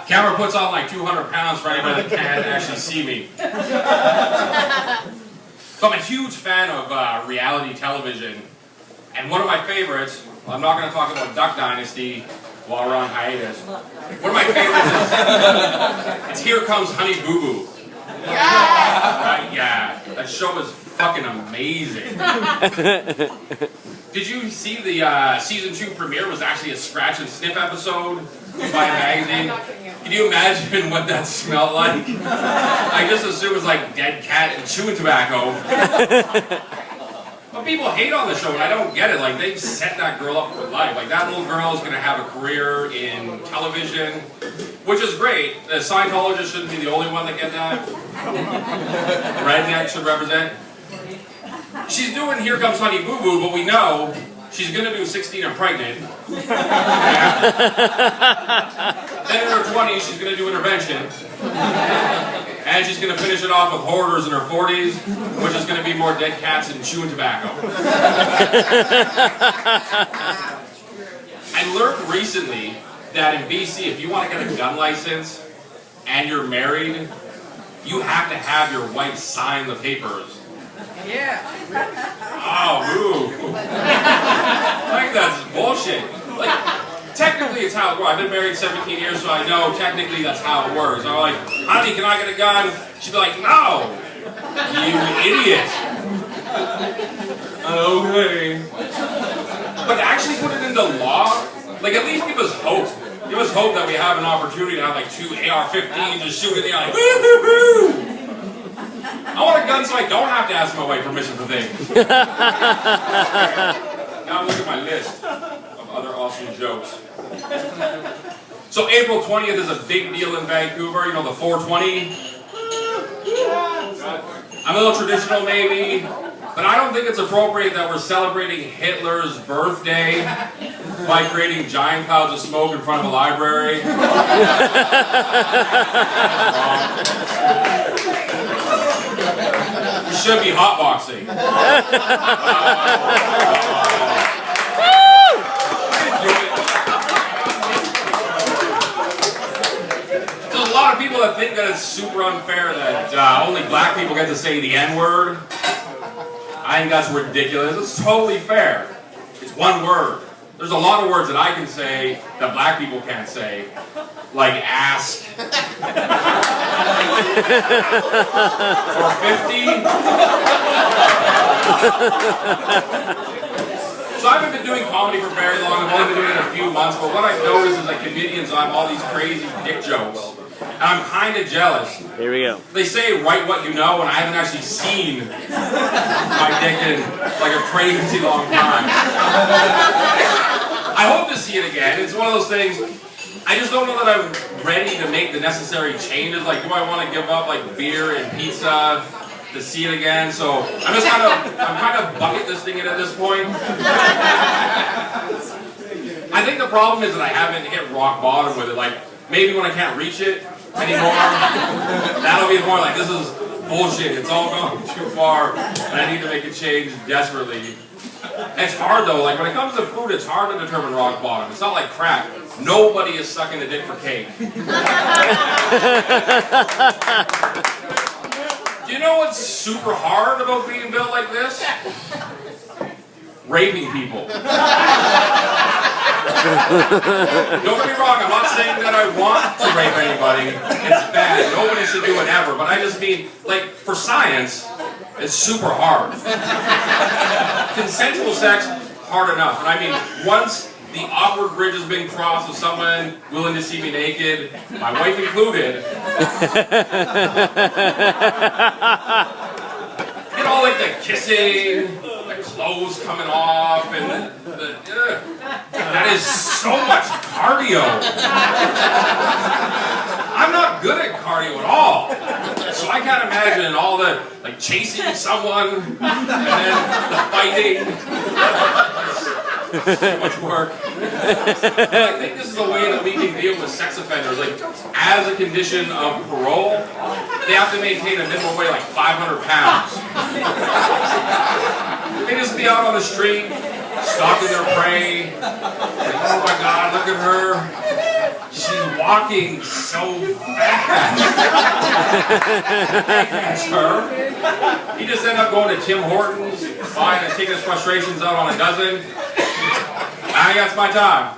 Camera puts on like 200 pounds for anybody that can't actually see me. So I'm a huge fan of reality television. And one of my favorites, well, I'm not going to talk about Duck Dynasty while we're on hiatus. One of my favorites is it's Here Comes Honey Boo Boo. Right? Yeah. That show is fucking amazing. Did you see the season 2 premiere was actually a scratch and sniff episode by a magazine? Can you imagine what that smelled like? I just assume it was like dead cat and chewing tobacco. But people hate on the show, and I don't get it. Like, they've set that girl up for life. Like, that little girl is going to have a career in television, which is great. The Scientologists shouldn't be the only one that get that. Redneck should represent. She's doing Here Comes Honey Boo Boo, but we know she's going to do 16 and pregnant. Then in her 20s, she's going to do intervention. And she's going to finish it off with hoarders in her 40s, which is going to be more dead cats and chewing tobacco. I learned recently that in BC, if you want to get a gun license and you're married, you have to have your wife sign the papers. Yeah. Oh, boo. Like, that's bullshit. Like, technically it's how it works. I've been married 17 years, so I know technically that's how it works. I'm like, honey, can I get a gun? She'd be like, no, you idiot. Okay. But to actually put it into law, like, at least give us hope. Give us hope that we have an opportunity to have like 2 AR-15s just shoot in the eye. Woo, woo, woo. I want a gun so I don't have to ask my wife permission for things. Now look at my list of other awesome jokes. So April 20th is a big deal in Vancouver. You know, the 420. I'm a little traditional maybe, but I don't think it's appropriate that we're celebrating Hitler's birthday by creating giant clouds of smoke in front of a library. We should be hotboxing. There's a lot of people that think that it's super unfair that only black people get to say the N-word. I think that's ridiculous. It's totally fair. It's one word. There's a lot of words that I can say that black people can't say, like ask. Or 50. So I haven't been doing comedy for very long. I've only been doing it a few months, but what I've noticed is that comedians have all these crazy dick jokes. And I'm kind of jealous. Here we go. They say write what you know, and I haven't actually seen my dick in like a crazy long time. I hope to see it again. It's one of those things, I just don't know that I'm ready to make the necessary changes. Like, do I want to give up like beer and pizza to see it again? So I'm kind of bucket listing it at this point. I think the problem is that I haven't hit rock bottom with it. Like, maybe when I can't reach it anymore, that'll be more like, this is bullshit. It's all gone too far, and I need to make a change desperately. It's hard though, like when it comes to food, it's hard to determine rock bottom. It's not like crack. Nobody is sucking a dick for cake. Do you know what's super hard about being built like this? Raping people. Don't get me wrong, I'm not saying that I want to rape anybody. It's bad. Nobody should do it ever. But I just mean, like, for science, it's super hard. Consensual sex, hard enough. And I mean, once the awkward bridge has been crossed with someone willing to see me naked, my wife included, you know, like the kissing, the clothes coming off, and that is so much cardio. I'm not good at cardio at all. So I can't imagine all the, like, chasing someone, and then the fighting. Too much work. I think this is a way that we can deal with sex offenders. Like, as a condition of parole, they have to maintain a minimum weight like 500 pounds. They just be out on the street, stalking their prey. Like, oh my God, look at her. She's wild. talking so fast. Sir. He just ended up going to Tim Hortons, buying and taking his frustrations out on a dozen. I guess my time.